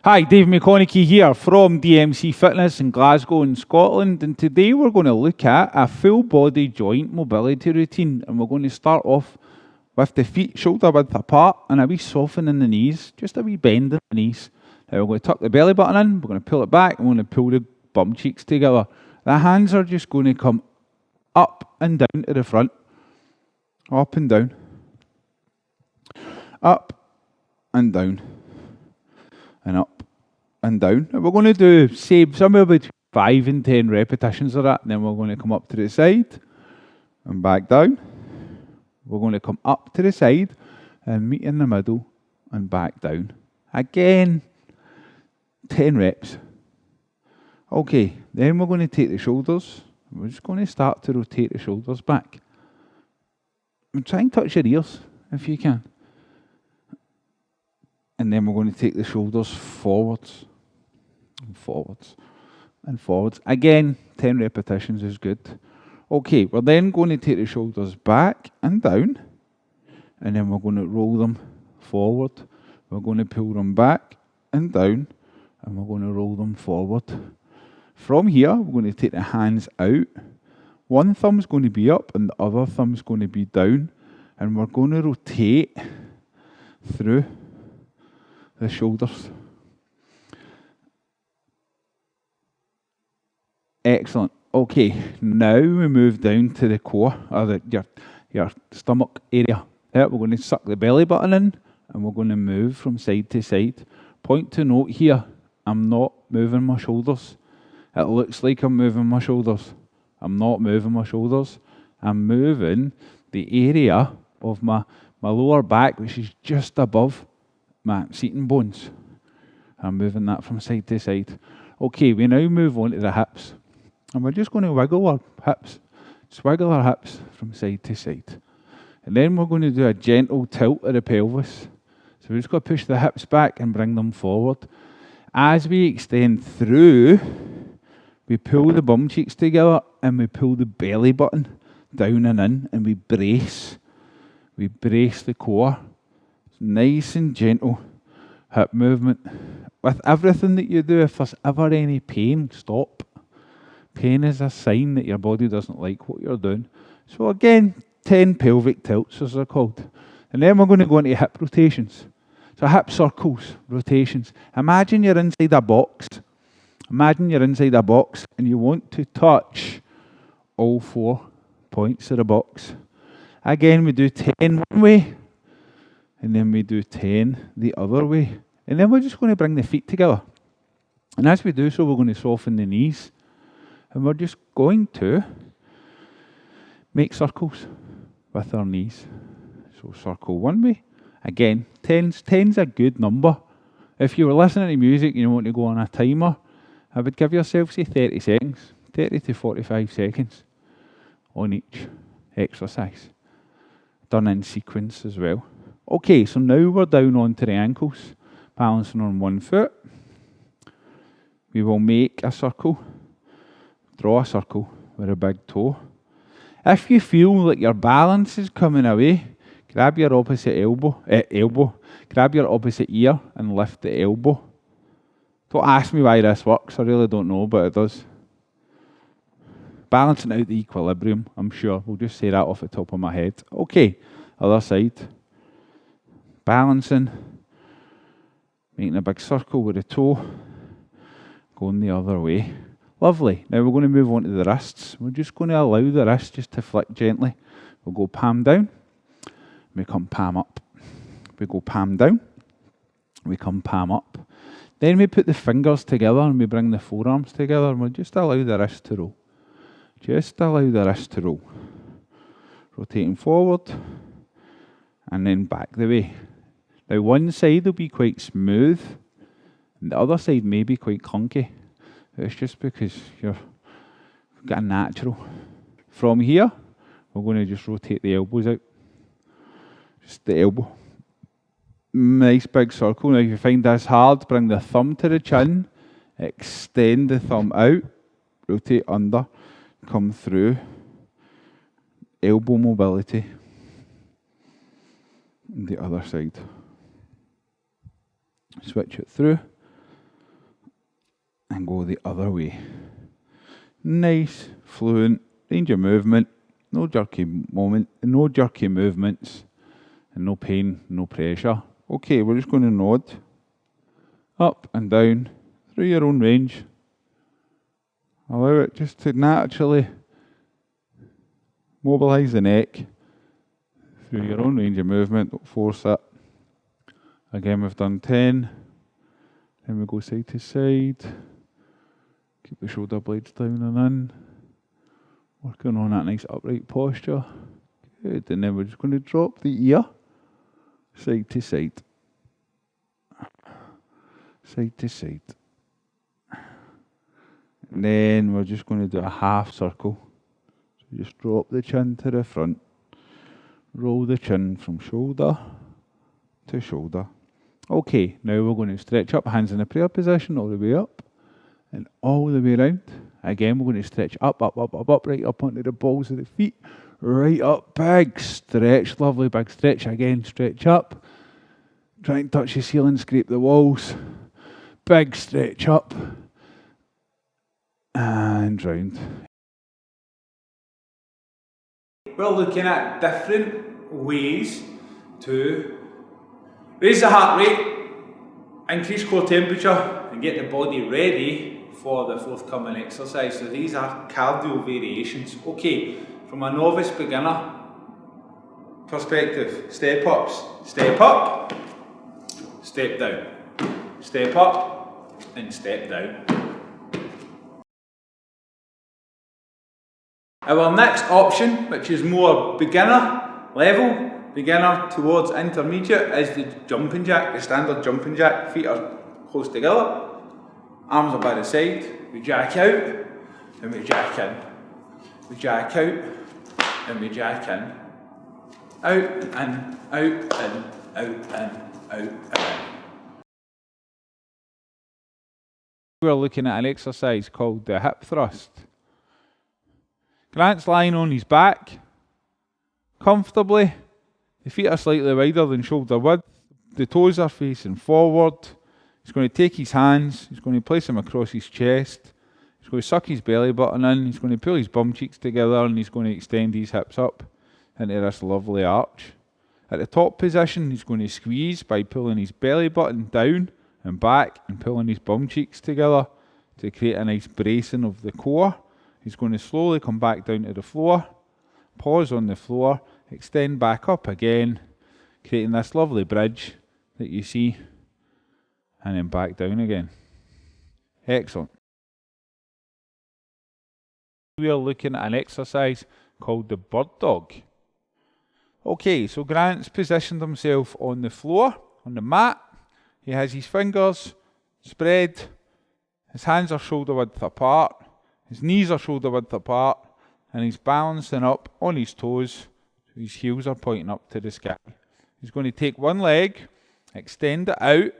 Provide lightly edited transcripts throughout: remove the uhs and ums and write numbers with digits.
Hi, Dave McConaughey here from DMC Fitness in Glasgow in Scotland, and today we're going to look at a full body joint mobility routine, and we're going to start off with the feet shoulder width apart and a wee soften in the knees, just a wee bend in the knees. Now we're going to tuck the belly button in, we're going to pull it back, and we're going to pull the bum cheeks together. The hands are just going to come up and down to the front, up and down, up and down, and up and down. And we're going to do, say, somewhere between 5 and 10 repetitions of that. And then we're going to come up to the side and back down. We're going to come up to the side and meet in the middle and back down. Again, 10 reps. Okay, then we're going to take the shoulders. We're just going to start to rotate the shoulders back. And try and touch your ears if you can. And then we're going to take the shoulders forwards, and forwards, and forwards. Again, 10 repetitions is good. Okay, we're then going to take the shoulders back and down, and then we're going to roll them forward. We're going to pull them back and down, and we're going to roll them forward. From here, we're going to take the hands out. One thumb's going to be up, and the other thumb's going to be down, and we're going to rotate through the shoulders. Excellent. Okay, now we move down to the core, or your stomach area. Yeah, we're going to suck the belly button in, and we're going to move from side to side. Point to note here, I'm not moving my shoulders. It looks like I'm moving my shoulders. I'm not moving my shoulders. I'm moving the area of my lower back, which is just above my seating bones. I'm moving that from side to side. Okay, we now move on to the hips. And we're just going to wiggle our hips. Just wiggle our hips from side to side. And then we're going to do a gentle tilt of the pelvis. So we're just going to push the hips back and bring them forward. As we extend through, we pull the bum cheeks together and we pull the belly button down and in, and we brace. We brace the core. Nice and gentle hip movement. With everything that you do, if there's ever any pain, stop. Pain is a sign that your body doesn't like what you're doing. So again, 10 pelvic tilts as they're called. And then we're going to go into hip rotations. So hip circles, rotations. Imagine you're inside a box. Imagine you're inside a box and you want to touch all 4 points of the box. Again, we do 10 one way, and then we do 10 the other way. And then we're just going to bring the feet together. And as we do so, we're going to soften the knees. And we're just going to make circles with our knees. So circle one way. Again, 10's a good number. If you were listening to music and you want to go on a timer, I would give yourself, say, 30 seconds. 30 to 45 seconds on each exercise. Done in sequence as well. Okay, so now we're down onto the ankles, balancing on one foot. We will make a circle, draw a circle with a big toe. If you feel like your balance is coming away, grab your opposite grab your opposite ear and lift the elbow. Don't ask me why this works, I really don't know, but it does. Balancing out the equilibrium, I'm sure. We'll just say that off the top of my head. Okay, other side. Balancing, making a big circle with the toe, going the other way. Lovely. Now we're going to move on to the wrists. We're just going to allow the wrist just to flick gently. We'll go palm down, we come palm up. We go palm down, we come palm up. Then we put the fingers together and we bring the forearms together and we'll just allow the wrist to roll. Just allow the wrist to roll. Rotating forward and then back the way. Now one side will be quite smooth and the other side may be quite clunky. It's just because you've got a natural. From here, we're going to just rotate the elbows out. Just the elbow. Nice big circle. Now if you find this hard, bring the thumb to the chin, extend the thumb out, rotate under, come through, elbow mobility, and the other side. Switch it through, and go the other way. Nice, fluent range of movement, no jerky movements, and no pain, no pressure. Okay, we're just going to nod up and down through your own range. Allow it just to naturally mobilise the neck through your own range of movement. Don't force it. Again, we've done 10. Then we go side to side. Keep the shoulder blades down and in. Working on that nice upright posture. Good. And then we're just going to drop the ear side to side. Side to side. And then we're just going to do a half circle. So just drop the chin to the front. Roll the chin from shoulder to shoulder. Okay, now we're going to stretch up, hands in a prayer position, all the way up and all the way around. Again, we're going to stretch up, right up onto the balls of the feet. Right up, big stretch, lovely big stretch. Again, stretch up. Try and touch the ceiling, scrape the walls. Big stretch up. And round. We're looking at different ways to raise the heart rate, increase core temperature, and get the body ready for the forthcoming exercise. So these are cardio variations. Okay, from a novice beginner perspective, step ups, step up, step down, step up, and step down. Our next option, which is more beginner level, beginner towards intermediate, is the jumping jack, the standard jumping jack. Feet are close together, arms are by the side, we jack out, and we jack in. We jack out, and we jack in. Out, in, out, in, out, in, out, in. We're looking at an exercise called the hip thrust. Grant's lying on his back, comfortably. The feet are slightly wider than shoulder width. The toes are facing forward. He's going to take his hands, he's going to place them across his chest. He's going to suck his belly button in, he's going to pull his bum cheeks together, and he's going to extend his hips up into this lovely arch. At the top position, he's going to squeeze by pulling his belly button down and back and pulling his bum cheeks together to create a nice bracing of the core. He's going to slowly come back down to the floor, pause on the floor, extend back up again, creating this lovely bridge that you see, and then back down again. Excellent. We are looking at an exercise called the bird dog. Okay, so Grant's positioned himself on the floor, on the mat. He has his fingers spread, his hands are shoulder width apart, his knees are shoulder width apart, and he's balancing up on his toes. So his heels are pointing up to the sky. He's going to take one leg, extend it out,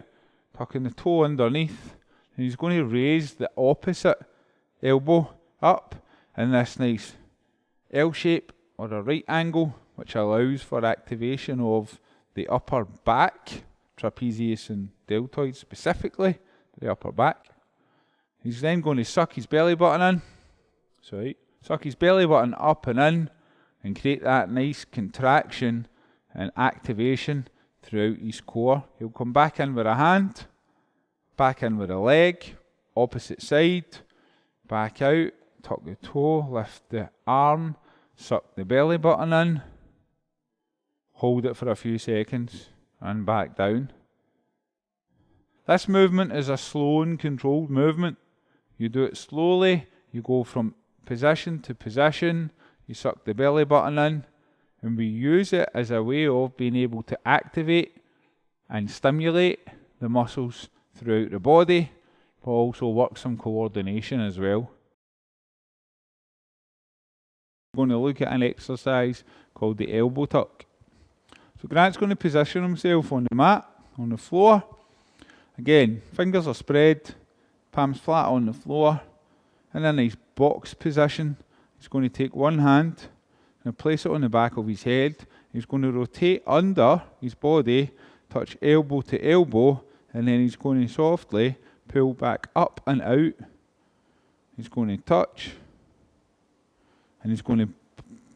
tucking the toe underneath, and he's going to raise the opposite elbow up in this nice L shape or a right angle, which allows for activation of the upper back, trapezius and deltoid specifically, the upper back. He's then going to suck his belly button in, suck his belly button up and in, and create that nice contraction and activation throughout his core. He'll come back in with a hand, back in with a leg, opposite side, back out, tuck the toe, lift the arm, suck the belly button in, hold it for a few seconds, and back down. This movement is a slow and controlled movement. You do it slowly, you go from position to position, you suck the belly button in, and we use it as a way of being able to activate and stimulate the muscles throughout the body, but also work some coordination as well. We're going to look at an exercise called the elbow tuck. So Grant's going to position himself on the mat, on the floor. Again, fingers are spread, palms flat on the floor, and in a nice box position. He's going to take one hand and place it on the back of his head. He's going to rotate under his body, touch elbow to elbow, and then he's going to softly pull back up and out. He's going to touch, and he's going to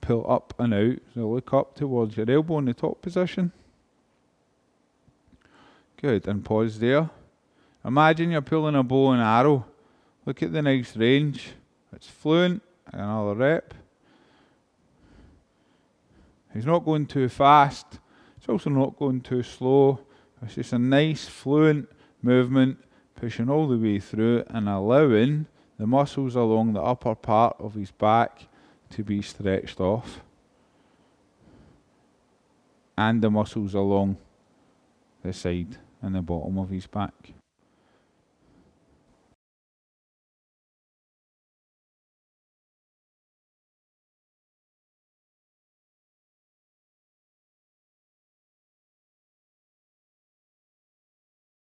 pull up and out. So look up towards your elbow in the top position. Good, and pause there. Imagine you're pulling a bow and arrow. Look at the nice range. It's fluent. Another rep. He's not going too fast. It's also not going too slow. It's just a nice fluent movement, pushing all the way through and allowing the muscles along the upper part of his back to be stretched off, and the muscles along the side and the bottom of his back.